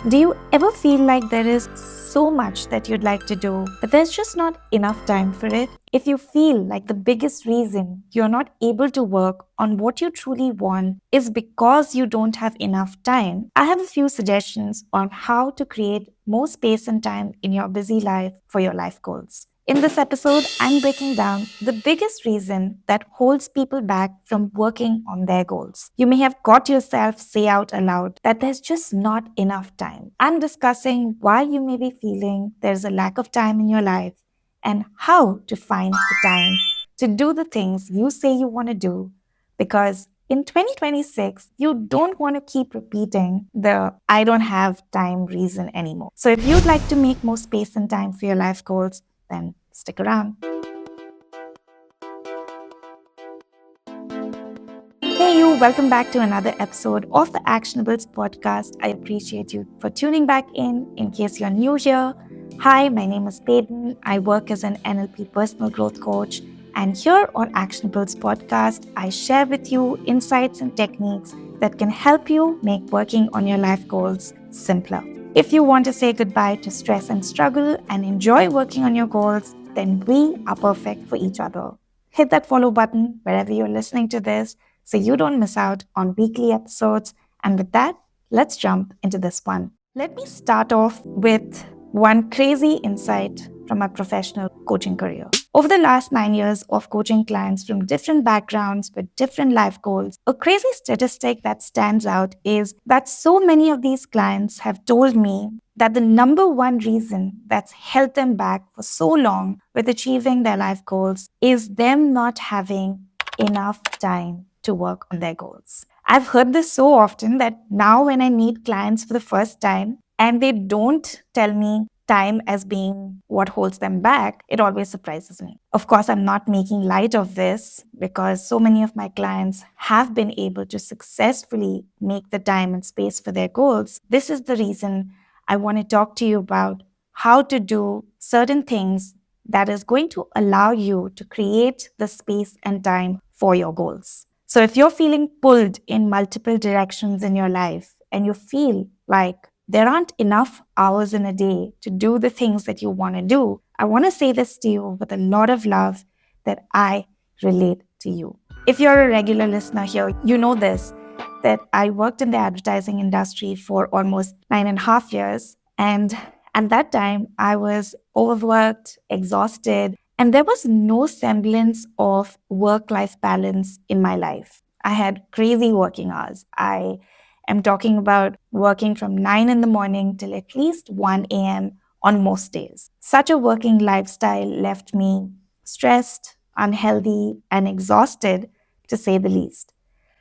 Do you ever feel like there is so much that you'd like to do, but there's just not enough time for it? If you feel like the biggest reason you're not able to work on what you truly want is because you don't have enough time, I have a few suggestions on how to create more space and time in your busy life for your life goals. In this episode, I'm breaking down the biggest reason that holds people back from working on their goals. You may have got yourself say out aloud that there's just not enough time. I'm discussing why you may be feeling there's a lack of time in your life and how to find the time to do the things you say you want to do, because in 2026, you don't want to keep repeating the I don't have time reason anymore. So, if you'd like to make more space and time for your life goals, then stick around. Hey, you, welcome back to another episode of the Actionables podcast. I appreciate you for tuning back in. In case you're new here, hi, my name is Peyton. I work as an NLP personal growth coach. And here on Actionables podcast, I share with you insights and techniques that can help you make working on your life goals simpler. If you want to say goodbye to stress and struggle and enjoy working on your goals, then we are perfect for each other. Hit that follow button wherever you're listening to this so you don't miss out on weekly episodes. And with that, let's jump into this one. Let me start off with one crazy insight from my professional coaching career. Over the last 9 years of coaching clients from different backgrounds with different life goals, a crazy statistic that stands out is that so many of these clients have told me that the number one reason that's held them back for so long with achieving their life goals is them not having enough time to work on their goals. I've heard this so often that now when I meet clients for the first time and they don't tell me time as being what holds them back, it always surprises me. Of course, I'm not making light of this because so many of my clients have been able to successfully make the time and space for their goals. This is the reason I want to talk to you about how to do certain things that is going to allow you to create the space and time for your goals. So if you're feeling pulled in multiple directions in your life and you feel like there aren't enough hours in a day to do the things that you want to do, I want to say this to you with a lot of love that I relate to you. If you're a regular listener here, you know this, that I worked in the advertising industry for almost 9.5 years. And at that time, I was overworked, exhausted, and there was no semblance of work-life balance in my life. I had crazy working hours. I am talking about working from 9 in the morning till at least 1 a.m. on most days. Such a working lifestyle left me stressed, unhealthy, and exhausted, to say the least.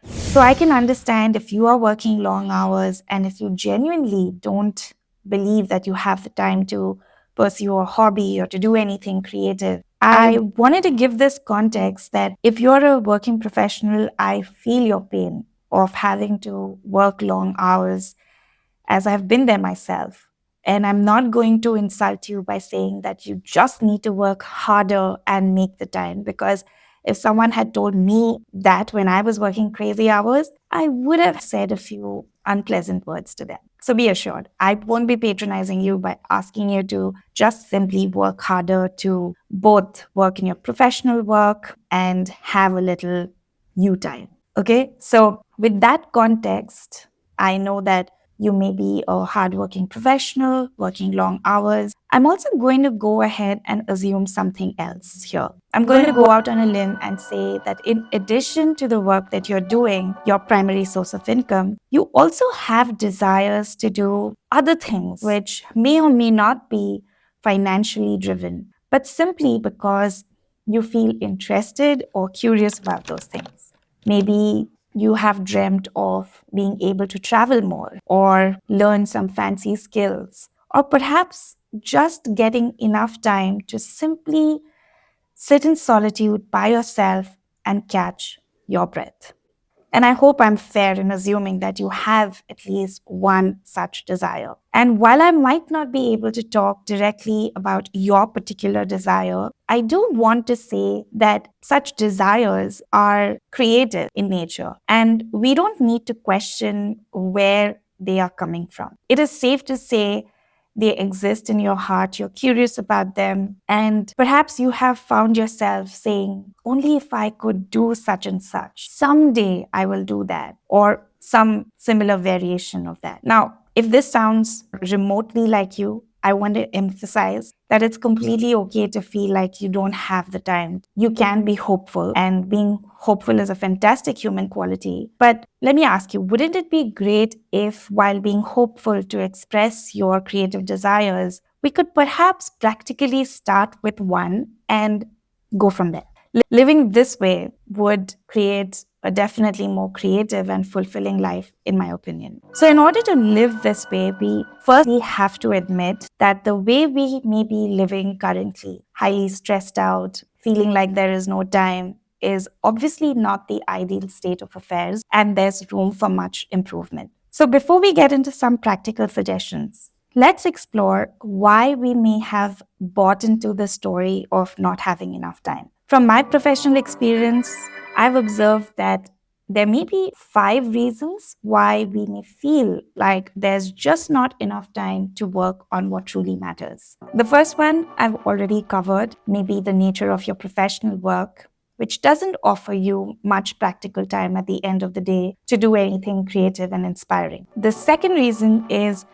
So I can understand if you are working long hours and if you genuinely don't believe that you have the time to pursue a hobby or to do anything creative. I wanted to give this context that if you're a working professional, I feel your pain of having to work long hours, as I've been there myself. And I'm not going to insult you by saying that you just need to work harder and make the time, because if someone had told me that when I was working crazy hours, I would have said a few unpleasant words to them. So be assured, I won't be patronizing you by asking you to just simply work harder to both work in your professional work and have a little you time. Okay, so with that context, I know that you may be a hardworking professional working long hours. I'm also going to go ahead and assume something else here. I'm going to go out on a limb and say that in addition to the work that you're doing, your primary source of income, you also have desires to do other things which may or may not be financially driven, but simply because you feel interested or curious about those things. Maybe you have dreamt of being able to travel more or learn some fancy skills, or perhaps just getting enough time to simply sit in solitude by yourself and catch your breath. And I hope I'm fair in assuming that you have at least one such desire. And while I might not be able to talk directly about your particular desire, I do want to say that such desires are creative in nature. And we don't need to question where they are coming from. It is safe to say they exist in your heart, you're curious about them, and perhaps you have found yourself saying, only if I could do such and such, someday I will do that, or some similar variation of that. Now, if this sounds remotely like you, I want to emphasize that it's completely okay to feel like you don't have the time. You can be hopeful, and being hopeful is a fantastic human quality. But let me ask you, wouldn't it be great if, while being hopeful to express your creative desires, we could perhaps practically start with one and go from there? Living this way would create a definitely more creative and fulfilling life, in my opinion. So, in order to live this way, we firstly have to admit that the way we may be living currently, highly stressed out, feeling like there is no time, is obviously not the ideal state of affairs, and there's room for much improvement. So, before we get into some practical suggestions, let's explore why we may have bought into the story of not having enough time. From my professional experience, I've observed that there may be 5 reasons why we may feel like there's just not enough time to work on what truly matters. The first one I've already covered, maybe the nature of your professional work, which doesn't offer you much practical time at the end of the day to do anything creative and inspiring. The second reason is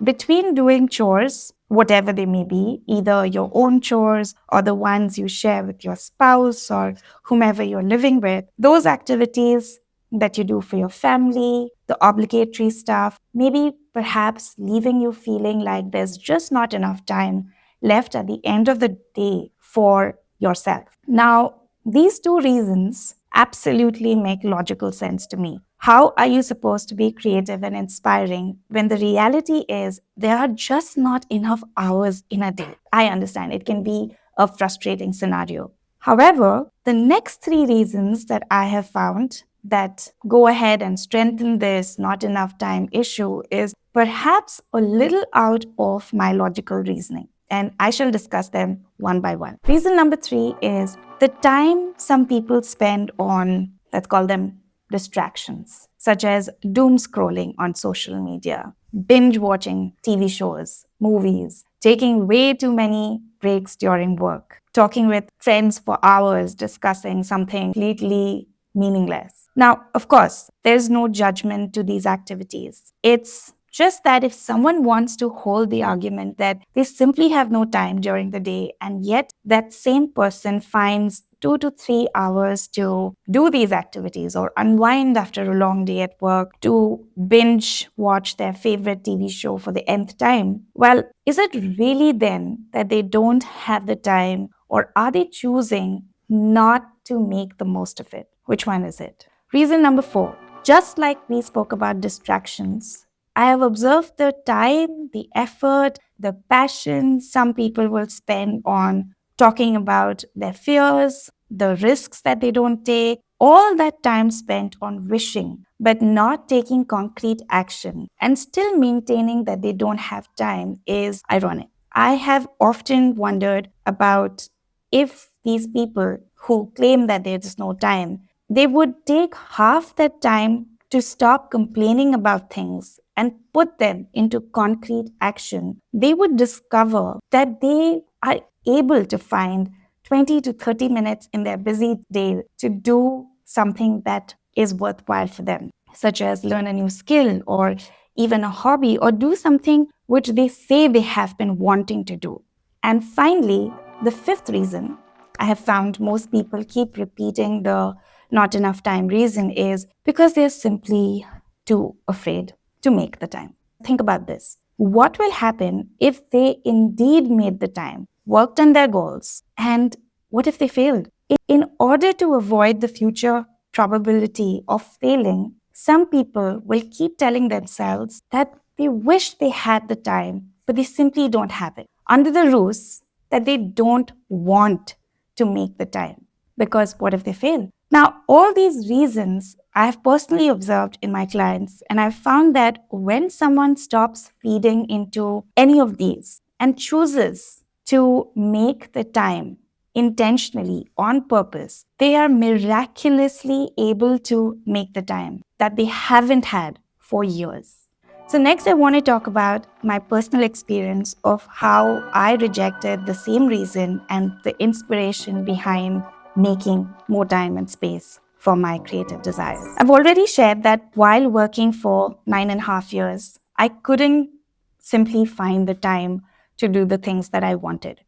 between doing chores, whatever they may be, either your own chores or the ones you share with your spouse or whomever you're living with, those activities that you do for your family, the obligatory stuff, maybe perhaps leaving you feeling like there's just not enough time left at the end of the day for yourself. Now, these 2 reasons absolutely make logical sense to me. How are you supposed to be creative and inspiring when the reality is there are just not enough hours in a day? I understand it can be a frustrating scenario. However, the next 3 reasons that I have found that go ahead and strengthen this not enough time issue is perhaps a little out of my logical reasoning. And I shall discuss them one by one. Reason number 3 is the time some people spend on, let's call them distractions, such as doom scrolling on social media, binge watching TV shows, movies, taking way too many breaks during work, talking with friends for hours discussing something completely meaningless. Now, of course, there's no judgment to these activities. It's just that if someone wants to hold the argument that they simply have no time during the day, and yet that same person finds 2 to 3 hours to do these activities or unwind after a long day at work, to binge watch their favorite TV show for the nth time, well, is it really then that they don't have the time, or are they choosing not to make the most of it? Which one is it? Reason number 4. Just like we spoke about distractions, I have observed the time, the effort, the passion some people will spend on talking about their fears, the risks that they don't take, all that time spent on wishing, but not taking concrete action and still maintaining that they don't have time is ironic. I have often wondered about if these people who claim that there's no time, they would take half that time to stop complaining about things and put them into concrete action, they would discover that they are able to find 20 to 30 minutes in their busy day to do something that is worthwhile for them, such as learn a new skill or even a hobby, or do something which they say they have been wanting to do. And finally, the 5th reason I have found most people keep repeating the not enough time reason is because they're simply too afraid to make the time. Think about this. What will happen if they indeed made the time, worked on their goals, and what if they failed? In order to avoid the future probability of failing, some people will keep telling themselves that they wish they had the time, but they simply don't have it, under the ruse that they don't want to make the time. Because what if they fail? Now, all these reasons I have personally observed in my clients, and I've found that when someone stops feeding into any of these and chooses to make the time intentionally, on purpose, they are miraculously able to make the time that they haven't had for years. So, next, I want to talk about my personal experience of how I rejected the same reason and the inspiration behind making more time and space for my creative desires. I've already shared that while working for 9.5 years, I couldn't simply find the time to do the things that I wanted.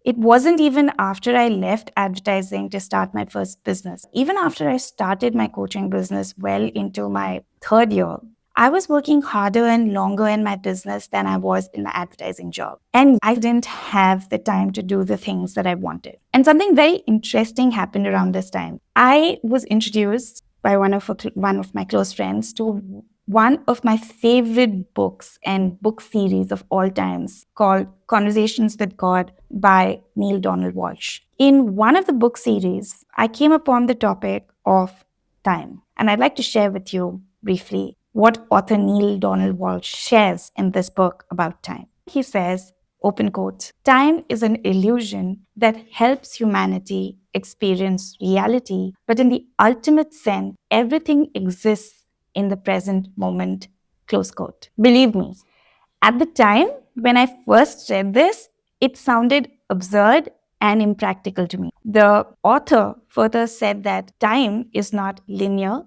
It wasn't even after I left advertising to start my first business. Even after I started my coaching business well into my third year, I was working harder and longer in my business than I was in my advertising job. And I didn't have the time to do the things that I wanted. And something very interesting happened around this time. I was introduced by one of my close friends to one of my favorite books and book series of all times called Conversations with God by Neale Walsch. In one of the book series, I came upon the topic of time. And I'd like to share with you briefly what author Neale Walsch shares in this book about time. He says, open quote, time is an illusion that helps humanity experience reality, but in the ultimate sense, everything exists in the present moment, close quote. Believe me, at the time when I first read this, it sounded absurd and impractical to me. The author further said that time is not linear,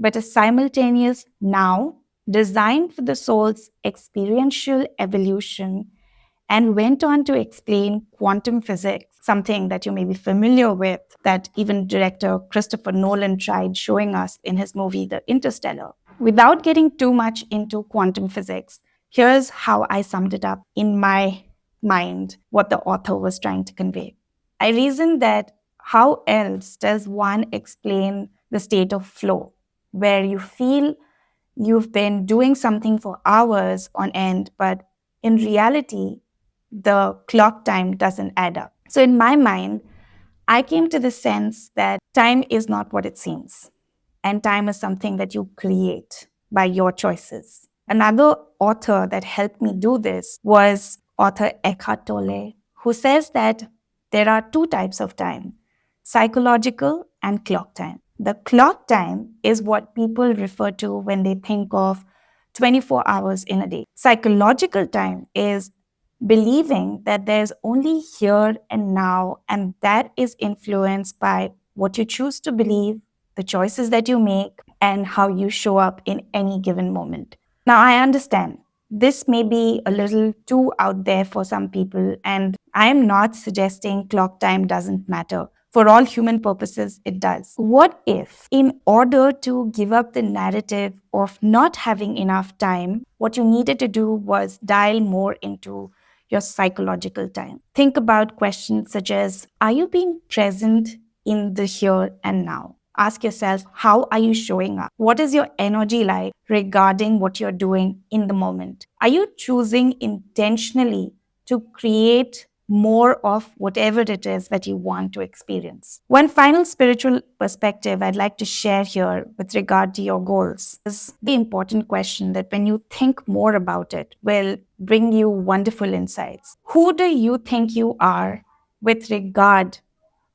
but a simultaneous now designed for the soul's experiential evolution, and went on to explain quantum physics, something that you may be familiar with, that even director Christopher Nolan tried showing us in his movie The Interstellar. Without getting too much into quantum physics, here's how I summed it up in my mind, what the author was trying to convey. I reasoned that how else does one explain the state of flow, where you feel you've been doing something for hours on end, but in reality, the clock time doesn't add up. So, in my mind, I came to the sense that time is not what it seems, and time is something that you create by your choices. Another author that helped me do this was author Eckhart Tolle, who says that there are two types of time: psychological and clock time. The clock time is what people refer to when they think of 24 hours in a day. Psychological time is believing that there's only here and now, and that is influenced by what you choose to believe, the choices that you make, and how you show up in any given moment. Now, I understand this may be a little too out there for some people, and I am not suggesting clock time doesn't matter. For all human purposes, it does. What if, in order to give up the narrative of not having enough time, what you needed to do was dial more into your psychological time? Think about questions such as, are you being present in the here and now? Ask yourself, how are you showing up? What is your energy like regarding what you're doing in the moment? Are you choosing intentionally to create more of whatever it is that you want to experience? One final spiritual perspective I'd like to share here with regard to your goals is the important question that, when you think more about it, will bring you wonderful insights. Who do you think you are with regard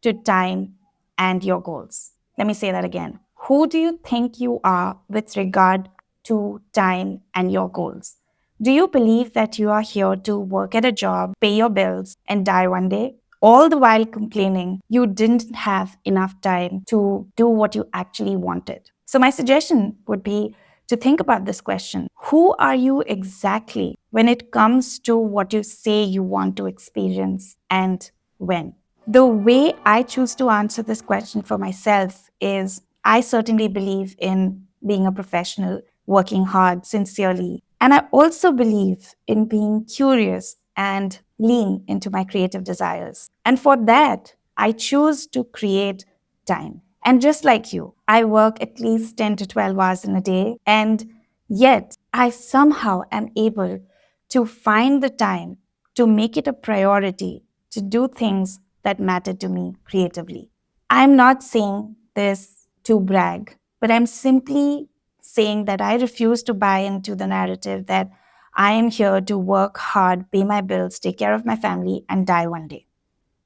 to time and your goals? Let me say that again. Who do you think you are with regard to time and your goals? Do you believe that you are here to work at a job, pay your bills, and die one day? All the while complaining you didn't have enough time to do what you actually wanted. So, my suggestion would be to think about this question: who are you exactly when it comes to what you say you want to experience, and when? The way I choose to answer this question for myself is, I certainly believe in being a professional, working hard, sincerely. And I also believe in being curious and lean into my creative desires. And for that, I choose to create time. And just like you, I work at least 10 to 12 hours in a day, and yet I somehow am able to find the time to make it a priority to do things that matter to me creatively. I'm not saying this to brag, but I'm simply saying that I refuse to buy into the narrative that I am here to work hard, pay my bills, take care of my family, and die one day.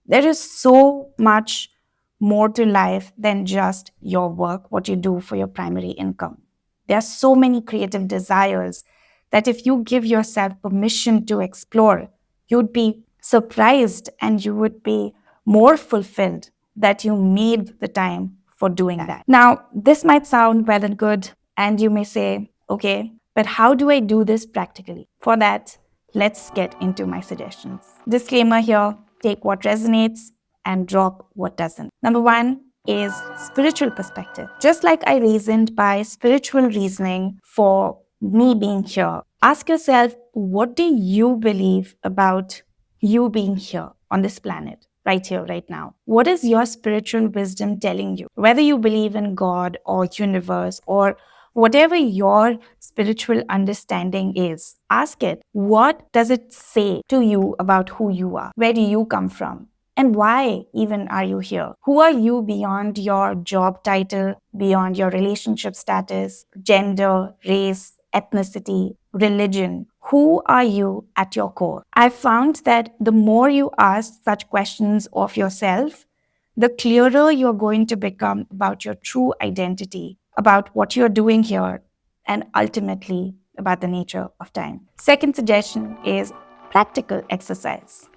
There is so much more to life than just your work, what you do for your primary income. There are so many creative desires that if you give yourself permission to explore, you'd be surprised and you would be more fulfilled that you made the time for doing that. Now, this might sound well and good, and you may say, okay, but how do I do this practically? For that, let's get into my suggestions. Disclaimer here, take what resonates and drop what doesn't. Number one is spiritual perspective. Just like I reasoned by spiritual reasoning for me being here, ask yourself, what do you believe about you being here on this planet, right here, right now? What is your spiritual wisdom telling you? Whether you believe in God or universe or whatever your spiritual understanding is, ask it. What does it say to you about who you are? Where do you come from? And why even are you here? Who are you beyond your job title, beyond your relationship status, gender, race, ethnicity, religion? Who are you at your core? I found that the more you ask such questions of yourself, the clearer you're going to become about your true identity, about what you're doing here, and ultimately about the nature of time. Second suggestion is practical exercise.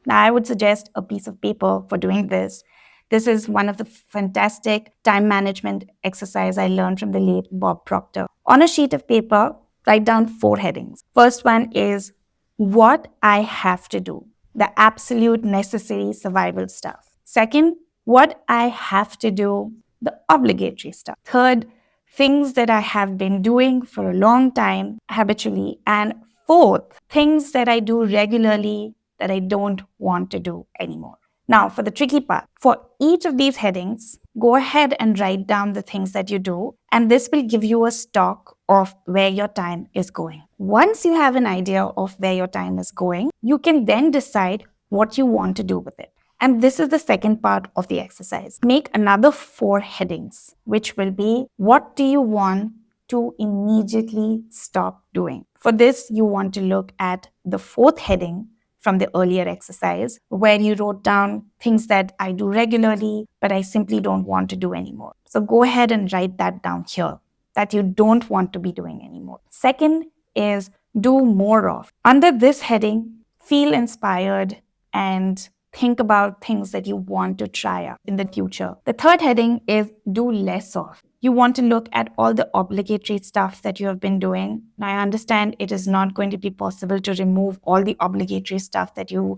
Now, I would suggest a piece of paper for doing this. This is one of the fantastic time management exercise I learned from the late Bob Proctor. On a sheet of paper, write down 4 headings. First one is what I have to do, the absolute necessary survival stuff. Second, what I have to do, the obligatory stuff. Third, things that I have been doing for a long time habitually. And fourth, things that I do regularly that I don't want to do anymore. Now, for the tricky part, for each of these headings, go ahead and write down the things that you do, and this will give you a stock of where your time is going. Once you have an idea of where your time is going, you can then decide what you want to do with it. And this is the second part of the exercise. Make another 4 headings, which will be what do you want to immediately stop doing? For this, you want to look at the 4th heading from the earlier exercise, where you wrote down things that I do regularly, but I simply don't want to do anymore. So go ahead and write that down here, that you don't want to be doing anymore. Second is do more of. Under this heading, feel inspired and think about things that you want to try out in the future. The third heading is do less of. You want to look at all the obligatory stuff that you have been doing. Now, I understand it is not going to be possible to remove all the obligatory stuff that you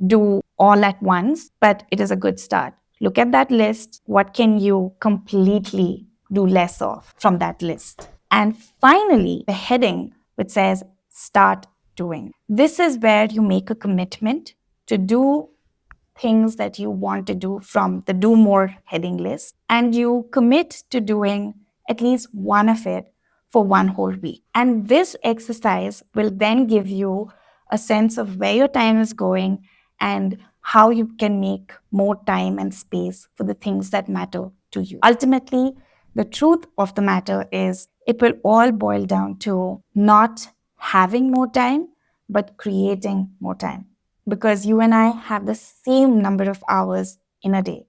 do all at once, but it is a good start. Look at that list. What can you completely do less of from that list? And finally, the heading which says start doing. This is where you make a commitment to do things that you want to do from the do more heading list, and you commit to doing at least one of it for one whole week. And this exercise will then give you a sense of where your time is going and how you can make more time and space for the things that matter to you. Ultimately, the truth of the matter is it will all boil down to not having more time, but creating more time. Because you and I have the same number of hours in a day,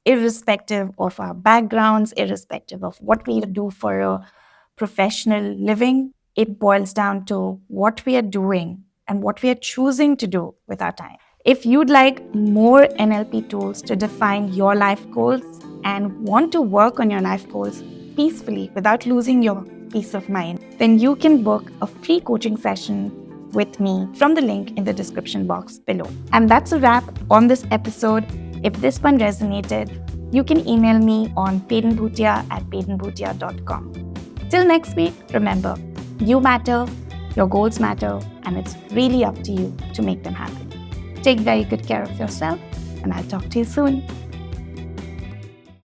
irrespective of our backgrounds, irrespective of what we do for a professional living. It boils down to what we are doing and what we are choosing to do with our time. If you'd like more NLP tools to define your life goals and want to work on your life goals peacefully without losing your peace of mind, then you can book a free coaching session with me from the link in the description box below. And that's a wrap on this episode. If this one resonated, you can email me on paidenbhutia@paidenbhutia.com. Till next week, remember, you matter, your goals matter, and it's really up to you to make them happen. Take very good care of yourself, and I'll talk to you soon.